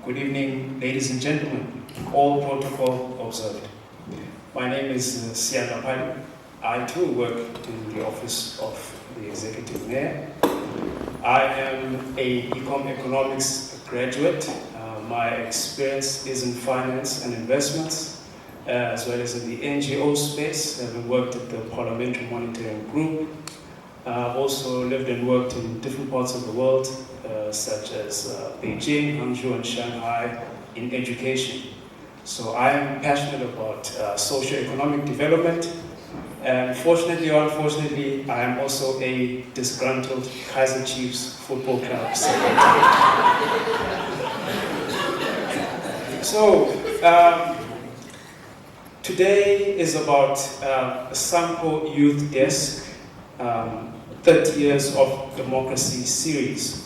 Good evening, ladies and gentlemen. All protocol observed. My name is Siana Pali. I too work in the office of the Executive Mayor. I am a Econ Economics graduate. My experience is in finance and investments, as well as in the NGO space, having worked at the Parliamentary Monitoring Group. I've also lived and worked in different parts of the world, such as Beijing, Hangzhou, and Shanghai, in education. So I am passionate about socio-economic development. And fortunately or unfortunately, I am also a disgruntled Kaizer Chiefs football club supporter. So, today is about a SANCO Youth Desk 30 Years of Democracy series.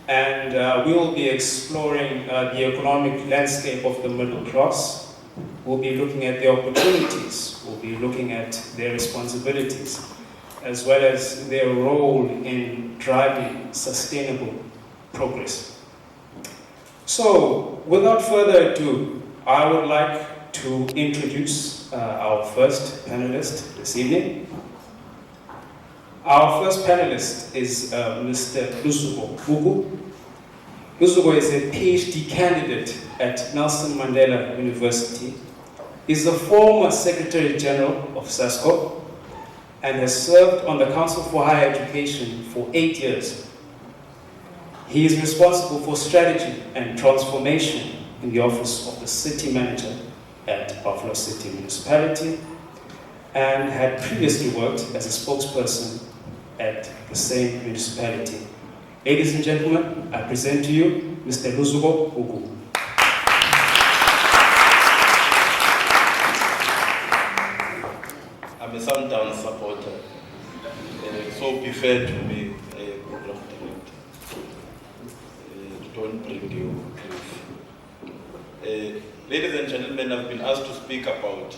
And we will be exploring the economic landscape of the middle class. We'll be looking at the opportunities. We'll be looking at their responsibilities, as well as their role in driving sustainable progress. So, without further ado, I would like to introduce our first panelist this evening. Our first panelist is Mr. LUZUKO BUKU. LUZUKO is a PhD candidate at Nelson Mandela University. He's the former Secretary General of SANCO and has served on the Council for Higher Education for 8 years. He is responsible for strategy and transformation in the office of the City Manager at Buffalo City Municipality and had previously worked as a spokesperson at the same municipality. Ladies and gentlemen, I present to you Mr. LUZUKO BUKU. I'm a Sundown supporter, so be fair to me, program director. Don't bring you grief. Ladies and gentlemen, I've been asked to speak about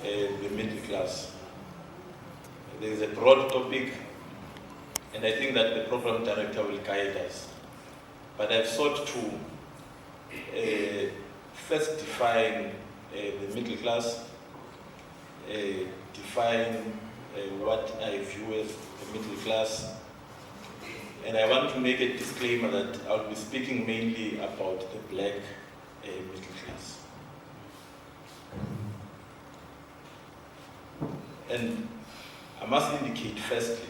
the middle class. There is a broad topic, and I think that the program director will guide us. But I've sought to first define the middle class, define what I view as the middle class, and I want to make a disclaimer that I'll be speaking mainly about the black middle class. And I must indicate firstly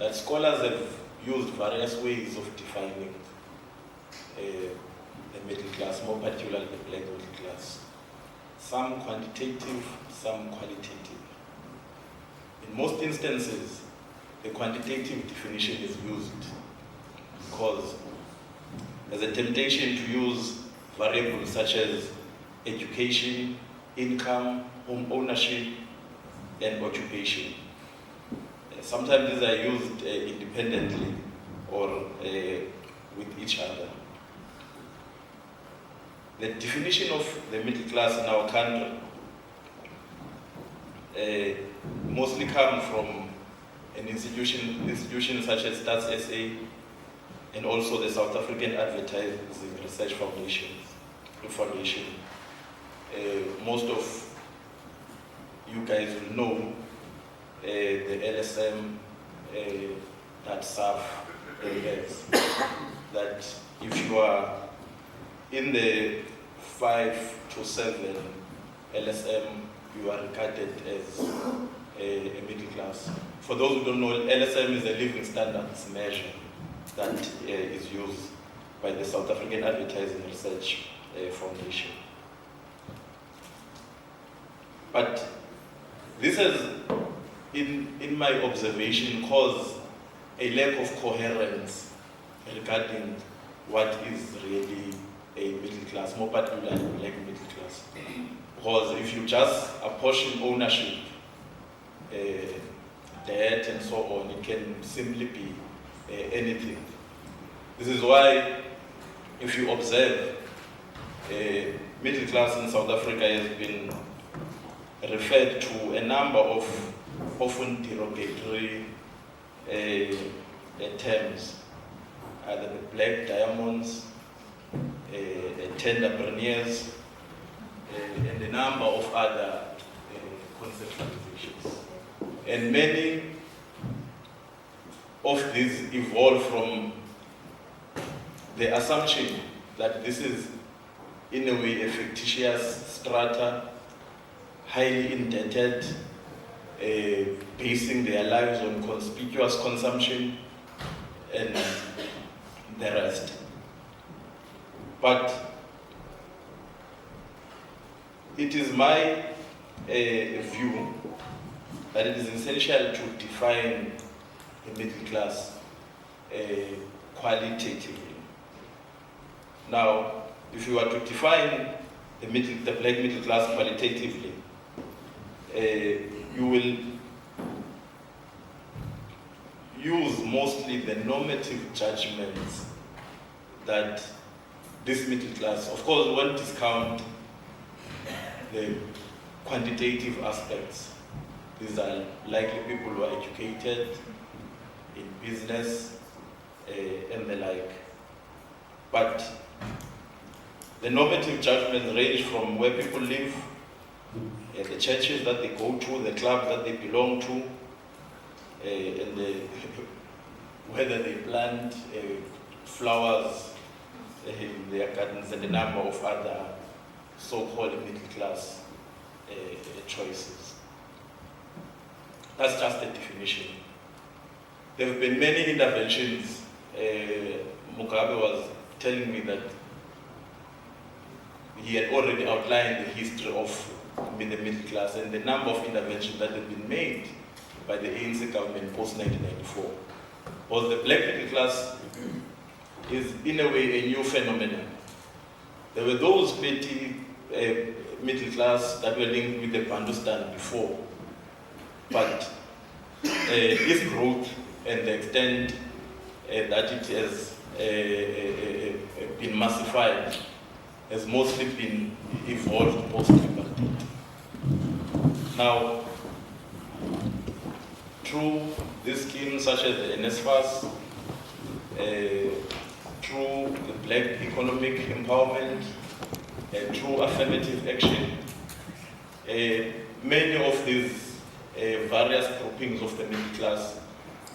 that scholars have used various ways of defining the middle class, more particularly the black middle class. Some quantitative, some qualitative. In most instances, the quantitative definition is used because there's a temptation to use variables such as education, income, home ownership, and occupation. Sometimes these are used independently or with each other. The definition of the middle class in our country mostly comes from an institution such as Stats SA and also the South African Advertising Research Foundation. Most of you guys will know the LSM that SAF has, that if you are in the 5 to 7 LSM, you are regarded as a middle class. For those who don't know, LSM is a living standards measure that is used by the South African Advertising Research Foundation. But this has, in my observation, caused a lack of coherence regarding what is really a middle class, more particularly black middle class. Because if you just apportion ownership, debt and so on, it can simply be anything. This is why, if you observe, middle class in South Africa has been referred to a number of often derogatory terms, either the black diamonds, tenderpreneurs, and a number of other conceptualizations. And many of these evolve from the assumption that this is, in a way, a fictitious strata, highly indebted, basing their lives on conspicuous consumption and the rest. But it is my view that it is essential to define the middle class qualitatively. Now, if you were to define the black middle class qualitatively, you will use mostly the normative judgments that this middle class, of course, won't discount the quantitative aspects. These are likely people who are educated in business and the like. But the normative judgments range from where people live, the churches that they go to, the clubs that they belong to, and whether they plant flowers in their gardens, and a number of other so-called middle-class choices. That's just a definition. There have been many interventions. Mugabe was telling me that he had already outlined the history of the middle class and the number of interventions that had been made by the ANC government post-1994. Was the black middle class is, in a way, a new phenomenon. There were those petty middle class that were linked with the Bandustan before, but its growth and the extent that it has been massified has mostly been evolved post-apartheid. Now, through these schemes such as the NSFAS, through the black economic empowerment, through affirmative action, many of these various groupings of the middle class,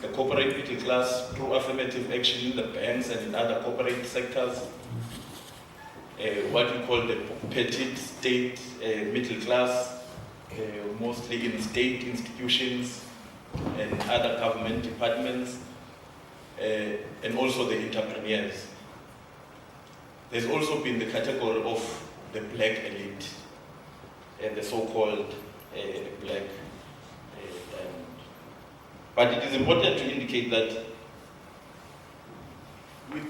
the corporate middle class, through affirmative action in the banks and in other corporate sectors, what we call the petite state middle class, mostly in state institutions and other government departments, and also the entrepreneurs. There's also been the category of the black elite and the so-called black diamond. But it is important to indicate that with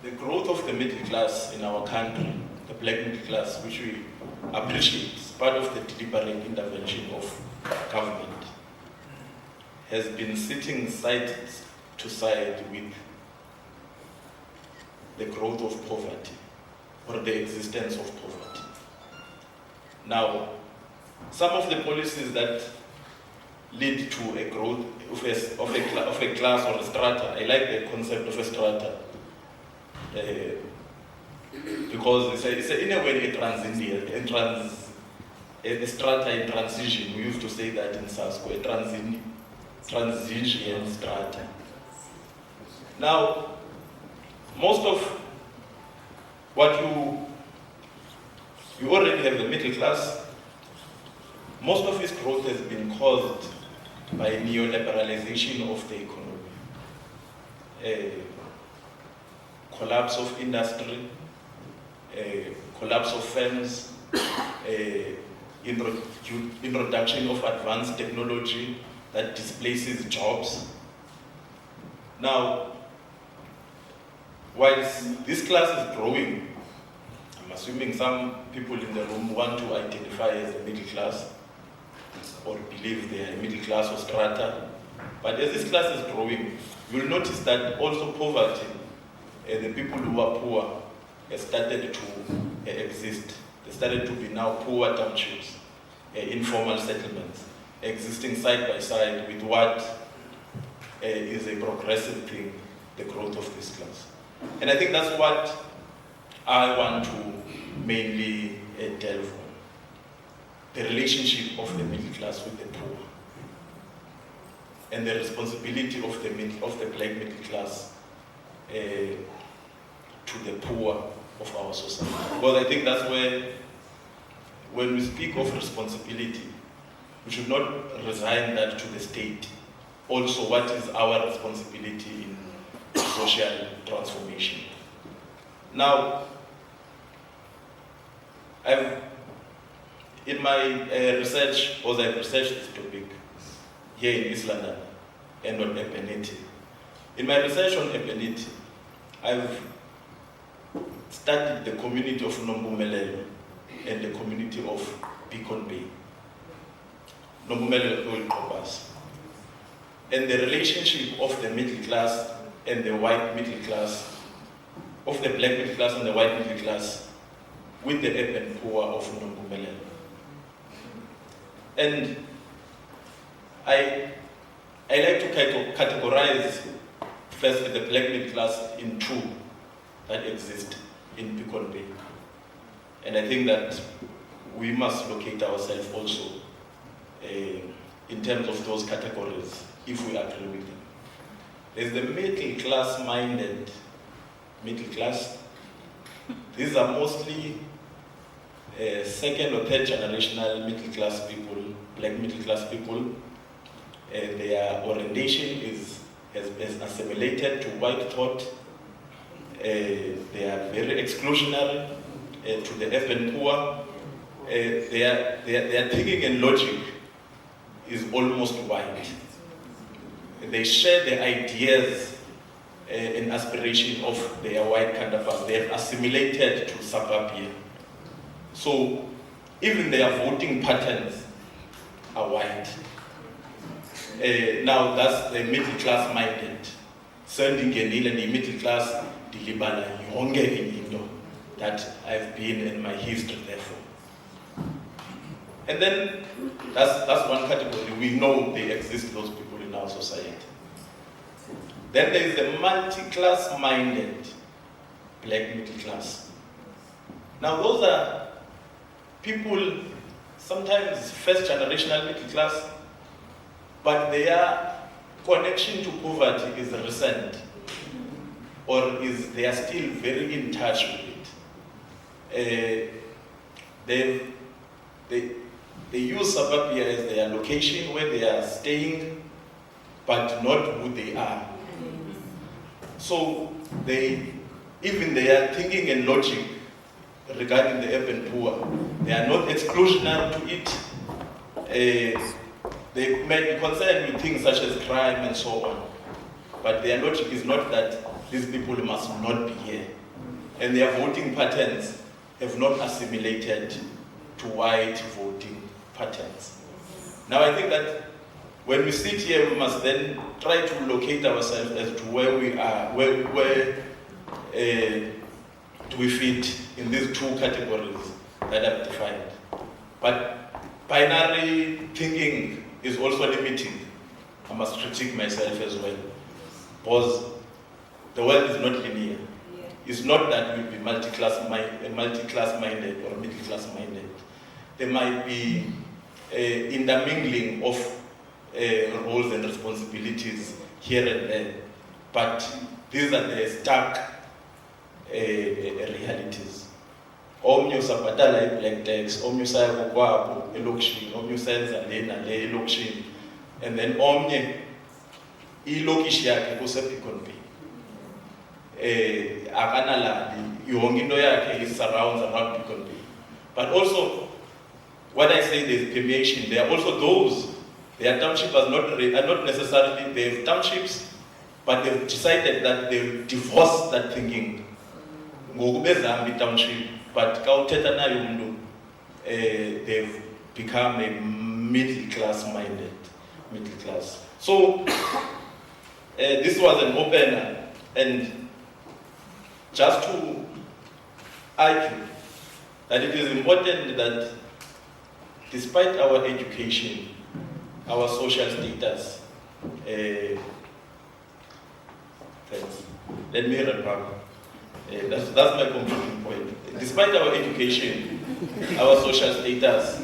the growth of the middle class in our country, the black middle class, which we appreciate, is part of the deliberate intervention of government, has been sitting side to side with the growth of poverty or the existence of poverty. Now, some of the policies that lead to a growth of a class or a strata, I like the concept of a strata, because it's in a way a strata in transition. We used to say that in SANCO, a transition strata. Now, most of what you already have the middle class, most of its growth has been caused by neoliberalization of the economy. Collapse of industry, collapse of firms, introduction of advanced technology that displaces jobs. Now, whilst this class is growing, I'm assuming some people in the room want to identify as a middle class or believe they are middle class or strata. But as this class is growing, you'll notice that also poverty, the people who are poor, have started to exist. They started to be now poor townships, informal settlements, existing side by side with what is a progressive thing, the growth of this class. And I think that's what I want to mainly delve on the relationship of the middle class with the poor, and the responsibility of the black middle class to the poor of our society. Because I think that's where, when we speak of responsibility, we should not resign that to the state. Also, what is our responsibility in social transformation? Now, in my research, because I've researched this topic here in East London and on urbanity. In my research on urbanity, I've studied the community of Nombumelelo and the community of Beacon Bay. Nombumelelo oil compass. And the relationship of the middle class and the white middle class, of the black middle class and the white middle class, with the urban poor of Nombumelelo. And I like to categorize firstly the black middle class in two that exist in Beacon Bay. And I think that we must locate ourselves also in terms of those categories, if we agree with them. There's the middle class minded middle class. These are mostly second or third generational middle class people, black middle class people. Their orientation has been assimilated to white thought. They are very exclusionary to the urban poor. Their thinking and logic is almost white. They share the ideas and aspiration of their white counterparts. They have assimilated to suburbia. So even their voting patterns are white. Now that's the middle class minded. Sending Genil and the middle class dilibala yonke into that I've been in my history therefore. And then that's one category. We know they exist, those people in our society. Then there is the multi-class minded black middle class. Now those are people, sometimes first generational middle class, but their connection to poverty is recent, or they are still very in touch with it. They use suburbia as their location where they are staying, but not who they are. So even their thinking and logic regarding the urban poor, they are not exclusionary to it. They may be concerned with things such as crime and so on, but their logic is not that these people must not be here. And their voting patterns have not assimilated to white voting patterns. Now I think that when we sit here, we must then try to locate ourselves as to where we are, where do we fit in these two categories that I've defined. But binary thinking is also limiting. I must critique myself as well, because the world is not linear. It's not that we'll be multi-class minded or middle-class minded. There might be intermingling of roles and responsibilities here and there, but these are the stark realities. Omnye usabhatala i-black tax, omnye usaya kokwabo elokishini, omnye usenza le nale elokishini, and then omnye ilokishi yakhe kuseBeacon Bay. Akanalali, yonke into yakhe surrounds around Beacon Bay. But also, what I say, there's permeation. There are also those, their township are not necessarily, they have townships, but they've decided that they'll divorce that thinking. Ngokubezambi township, but kauthetha naye umuntu, they've become a middle class minded, middle class. So this was an opener, and just to argue that it is important that despite our education, our social status, let me wrap up. That's my concluding point. Despite our education, our social status,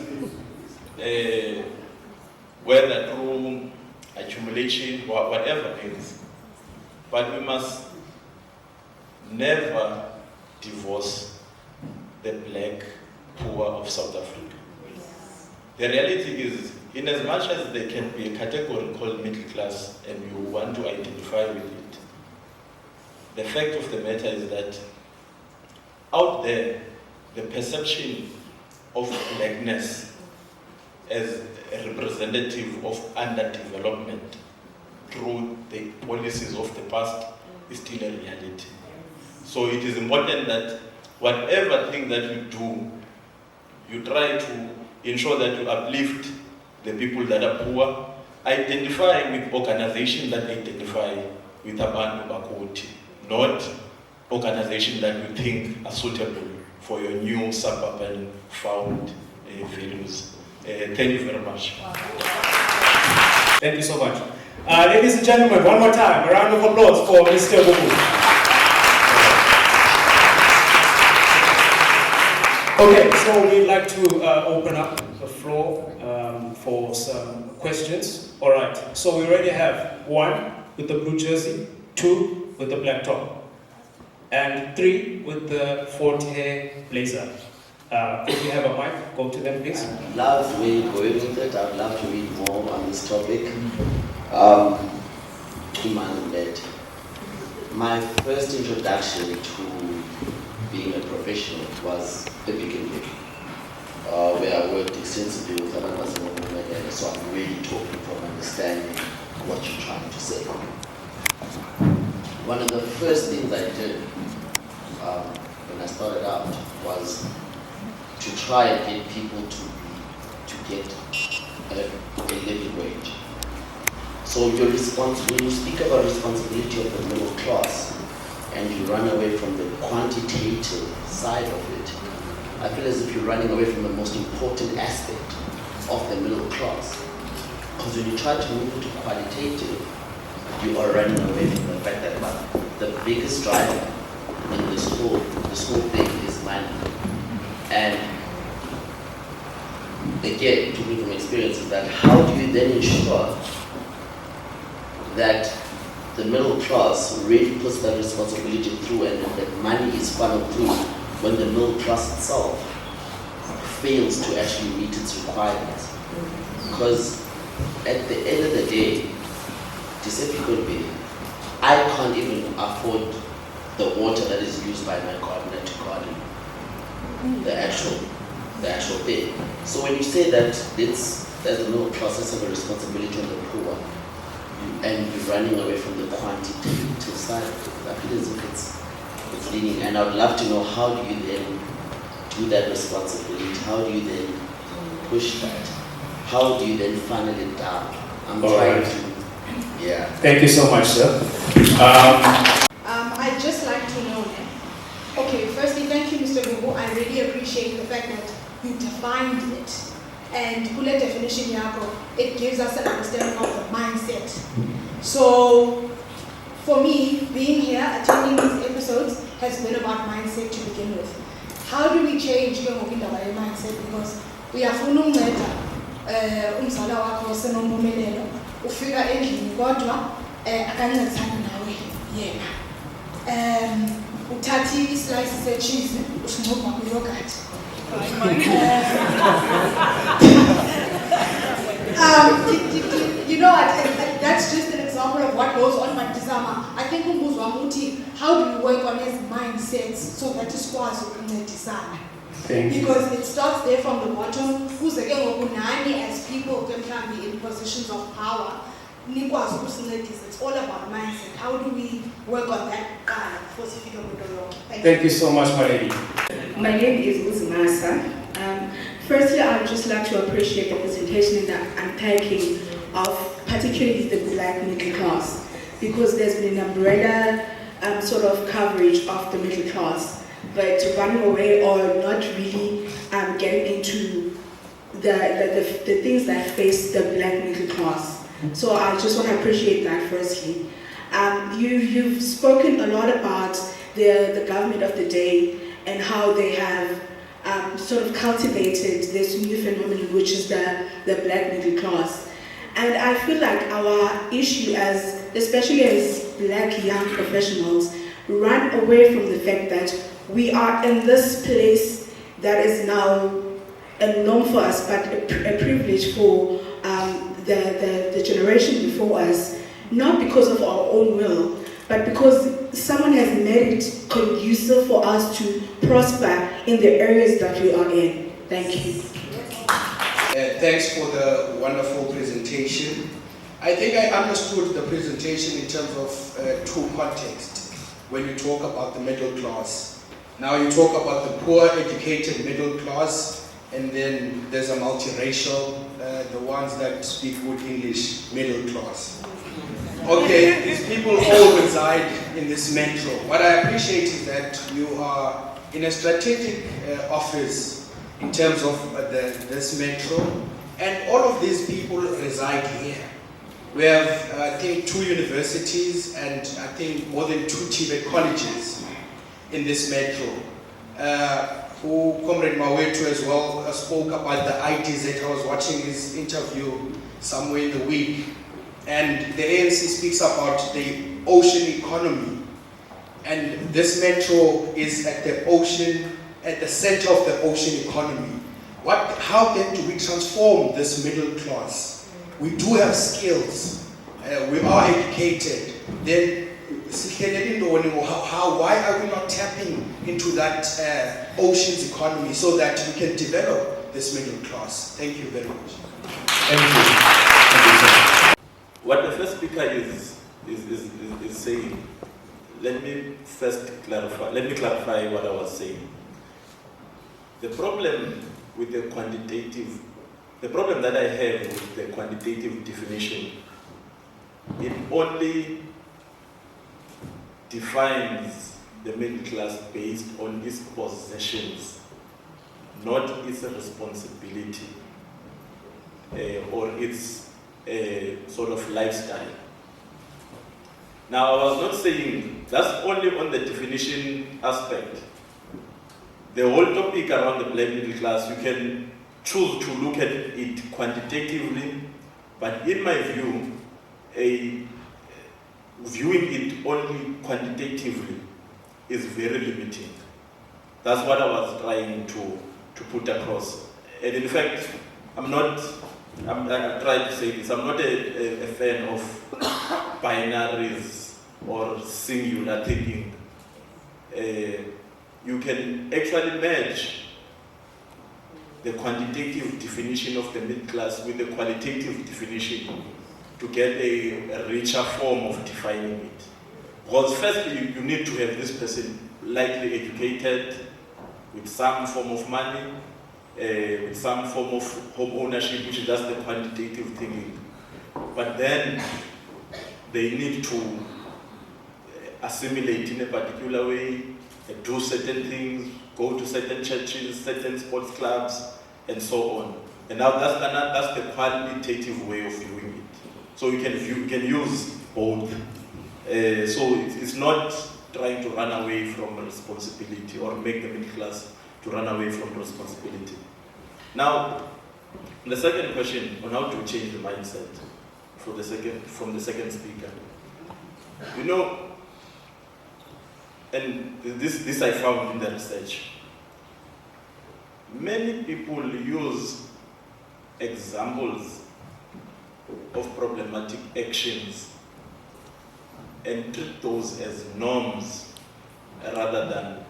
whether through accumulation or whatever it is, but we must never divorce the black poor of South Africa. The reality is, in as much as there can be a category called middle class and you want to identify with it, the fact of the matter is that out there, the perception of blackness as a representative of underdevelopment through the policies of the past is still a reality. So it is important that whatever thing that you do, you try to ensure that you uplift the people that are poor, identify with organizations that identify with Abantu Bakoti, not organizations that you think are suitable for your new suburban found values. Thank you very much. Thank you so much. Ladies and gentlemen, one more time, a round of applause for Mr. Buku. Okay, so we'd like to open up the floor for some questions. All right, so we already have 1 with the blue jersey, 2 with the black top, and 3 with the Fort Hair blazer. Could we have a mic? Go to them, please. I'd love to read going with it. I'd love to read more on this topic. My first introduction to being a professional was the BcmTv, where I worked extensively with Abanabasimomela, so I'm really talking from understanding what you're trying to say. One of the first things I did when I started out was to try and get people to get a living wage. So your when you speak about responsibility of the middle class and you run away from the quantitative side of it, I feel as if you're running away from the most important aspect of the middle class. Because when you try to move to qualitative, you are running away from the fact that the biggest driver in this whole thing is money. And again, to me from experience, is that how do you then ensure that the middle class really puts that responsibility through and that money is funneled through when the middle class itself fails to actually meet its requirements? Because at the end of the day, I can't even afford the water that is used by my gardener to garden the actual thing. So when you say that it's as the middle class has a responsibility on the poor, and you're running away from the quantitative side of it, I feel as if it's leaning. And I would love to know, how do you then do that responsibility? How do you then push that? How do you then funnel it down? I'm trying to. Yeah. Thank you so much, sir. I'd just like to know, okay, firstly, thank you, Mr. Buku. I really appreciate the fact that you defined it. And kule definition yako, it gives us an understanding of the mindset. So, for me, being here, attending these episodes, has been about mindset to begin with. How do we change our mindset? Because we are full umzala wakho senompumelelo ufika endlini kodwa akancedisani nawe yena uthathi islice secheese usinqoba kuyogurt you know what, that's just an example of what goes on but I think umbuzo wami uthi, how do we work on his mindsets so that isikwazi ukuncedisana? Because it starts there from the bottom. As people can be in positions of power, it's all about mindset. How do we work on that? Thank you so much, my lady. My name is Uzmasa. Firstly, I would just like to appreciate the presentation and the unpacking of particularly the black middle class, because there's been an umbrella sort of coverage of the middle class. But running away or not really getting into the things that face the black middle class. So I just want to appreciate that firstly. You've spoken a lot about the government of the day and how they have sort of cultivated this new phenomenon, which is the black middle class. And I feel like our issue, especially as black young professionals, run away from the fact that we are in this place that is now a norm for us, but a privilege for the generation before us, not because of our own will, but because someone has made it conducive for us to prosper in the areas that we are in. Thank you. Thanks for the wonderful presentation. I think I understood the presentation in terms of two contexts. When you talk about the middle class, now you talk about the poor educated middle class, and then there's a multiracial, the ones that speak good English, middle class. Okay, these people all reside in this metro. What I appreciate is that you are in a strategic office in terms of this metro, and all of these people reside here. We have, I think, 2 universities and I think more than 2 TVET colleges in this metro. Who Comrade Mawetu as well spoke about the ITZ. I was watching his interview somewhere in the week, and the ANC speaks about the ocean economy, and this metro is at the ocean, at the center of the ocean economy. How then do we transform this middle class? We do have skills, we are educated, then why are we not tapping into that ocean's economy so that we can develop this middle class? Thank you very much. Thank you. What the first speaker is saying, let me clarify what I was saying. The problem that I have with the quantitative definition, it only defines the middle class based on its possessions, not its responsibility or its sort of lifestyle. Now, I was not saying that's only on the definition aspect. The whole topic around the black middle class, you can choose to look at it quantitatively, but in my view, viewing it only quantitatively is very limiting. That's what I was trying to put across. And in fact, I'm trying to say this, I'm not a fan of binaries or singular thinking. You can actually match the quantitative definition of the middle class with the qualitative definition to get a richer form of defining it. Because firstly, you need to have this person likely educated, with some form of money, with some form of home ownership, which is just the quantitative thinking. But then they need to assimilate in a particular way, do certain things, go to certain churches, certain sports clubs, and so on. And now that's the qualitative way of viewing it. So you can use both. So it's not trying to run away from responsibility or make the middle class to run away from responsibility. Now, the second question on how to change the mindset from the second speaker. You know, and this I found in the research. Many people use examples of problematic actions and treat those as norms rather than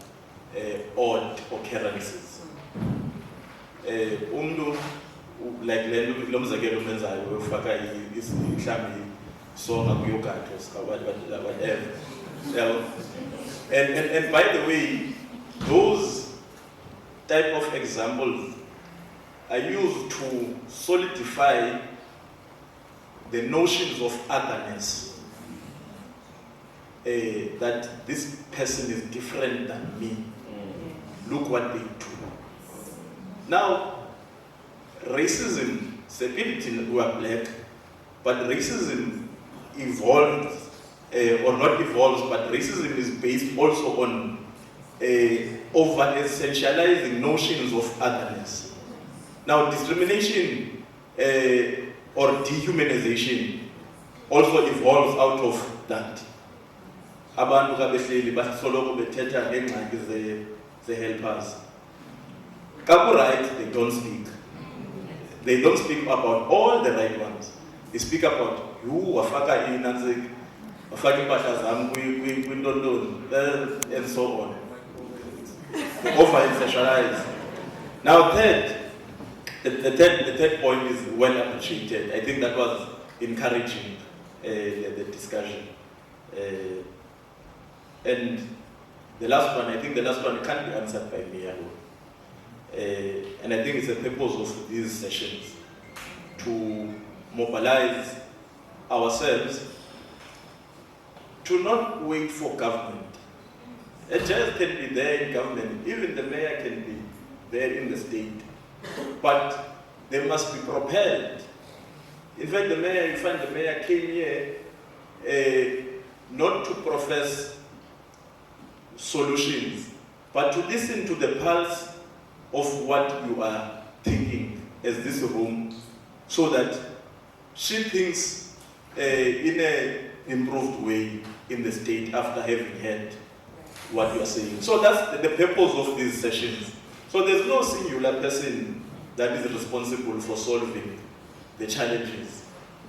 odd occurrences. Like lomzakelo menzayo ufaka isihlambi songa kuyogato whatever. And by the way, those type of examples are used to solidify the notions of otherness. That this person is different than me. Look what they do. Now, racism, stability, we are black, but racism evolved or not evolves, but racism is based also on over-essentializing notions of otherness. Now, discrimination or dehumanization also evolves out of that. Abantu kabehleli basoloko bethetha ngengxaki ze-helpers. Kaku right, they don't speak. They don't speak about all the right ones. They speak about you, wafaka inanzik, wafaka impahla zam kwintondoni, and so on. They over-essentialize. Now, the third point is well appreciated. I think that was encouraging the discussion. And the last one, I think the last one can't be answered by me alone. And I think it's the purpose of these sessions to mobilize ourselves to not wait for government. A judge can be there in government, even the mayor can be there in the state, but they must be propelled. In fact, you find the mayor came here not to profess solutions, but to listen to the pulse of what you are thinking as this room, so that she thinks in an improved way in the state after having heard what you are saying. So that's the purpose of these sessions. So there's no singular person that is responsible for solving the challenges.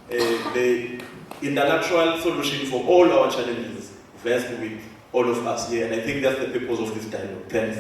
The intellectual solution for all our challenges rests with all of us here, and I think that's the purpose of this dialogue. Thanks.